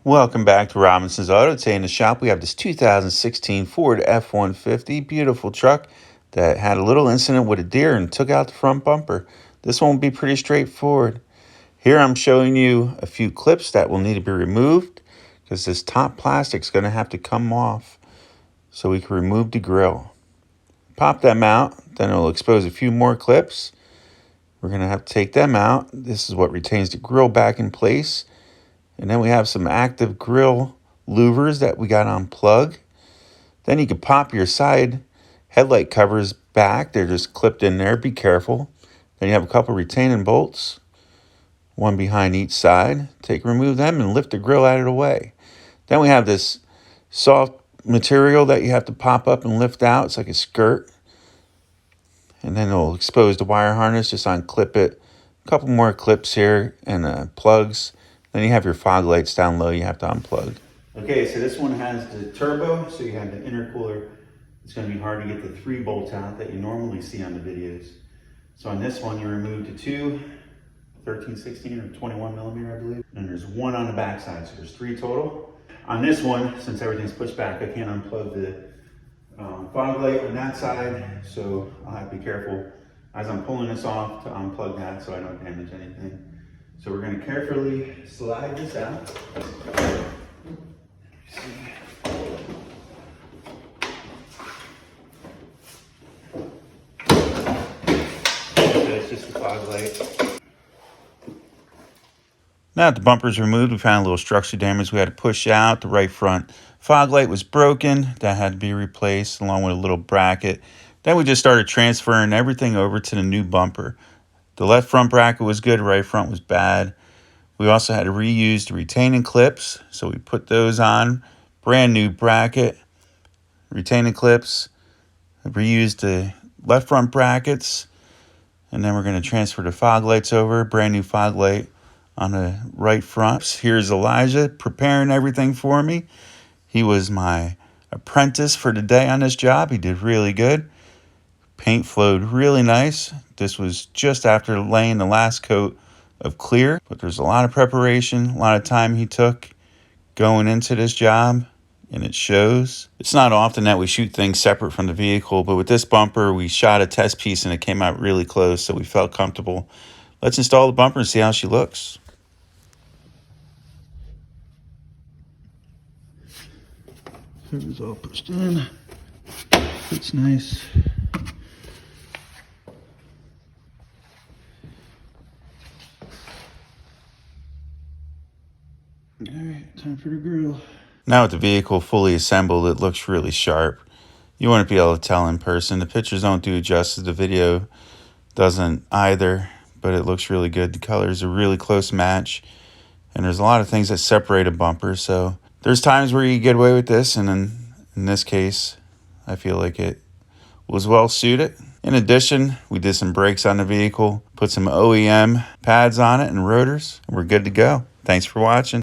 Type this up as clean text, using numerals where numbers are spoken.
Welcome back to Robinson's Auto. Today in the shop we have this 2016 Ford F150. Beautiful truck that had a little incident with a deer and took out the front bumper. This one will be pretty straightforward. Here I'm showing you a few clips that will need to be removed because this top plastic is going to have to come off so we can remove the grill. Pop them out, then it'll expose a few more clips. We're going to have to take them out. This is what retains the grill back in place. And then we have some active grill louvers that we got on plug. Then you can pop your side headlight covers back. They're just clipped in there. Be careful. Then you have a couple retaining bolts, one behind each side. Remove them and lift the grill out of the way. Then we have this soft material that you have to pop up and lift out. It's like a skirt. And then it'll expose the wire harness. Just unclip it. A couple more clips here and plugs. Then you have your fog lights down low you have to unplug. Okay, so this one has the turbo, so you have the intercooler. It's going to be hard to get the 3 bolts out that you normally see on the videos. So on this one, you remove the 2, 13, 16, or 21 millimeter, I believe. And there's 1 on the back side, so there's 3 total. On this one, since everything's pushed back, I can't unplug the fog light on that side, so I'll have to be careful as I'm pulling this off to unplug that so I don't damage anything. So we're going to carefully slide this out. It's just the fog light. Now that the bumper's removed, we found a little structure damage we had to push out. The right front fog light was broken. That had to be replaced along with a little bracket. Then we just started transferring everything over to the new bumper. The left front bracket was good, right front was bad. We also had to reuse the retaining clips, so we put those on. Brand new bracket, retaining clips, reused the left front brackets, and then we're going to transfer the fog lights over. Brand new fog light on the right front. Here's Elijah preparing everything for me. He was my apprentice for the day on this job. He did really good. Paint flowed really nice. This was just after laying the last coat of clear, but there's a lot of preparation, a lot of time he took going into this job, and it shows. It's not often that we shoot things separate from the vehicle, but with this bumper, we shot a test piece and it came out really close, so we felt comfortable. Let's install the bumper and see how she looks. It's all pushed in. It's nice. All right, time for the grill. Now with the vehicle fully assembled, it looks really sharp. You wouldn't be able to tell in person. The pictures don't do justice. The video doesn't either, but it looks really good. The colors are a really close match, and there's a lot of things that separate a bumper. So there's times where you get away with this, and in this case, I feel like it was well suited. In addition, we did some brakes on the vehicle, put some OEM pads on it and rotors, and we're good to go. Thanks for watching.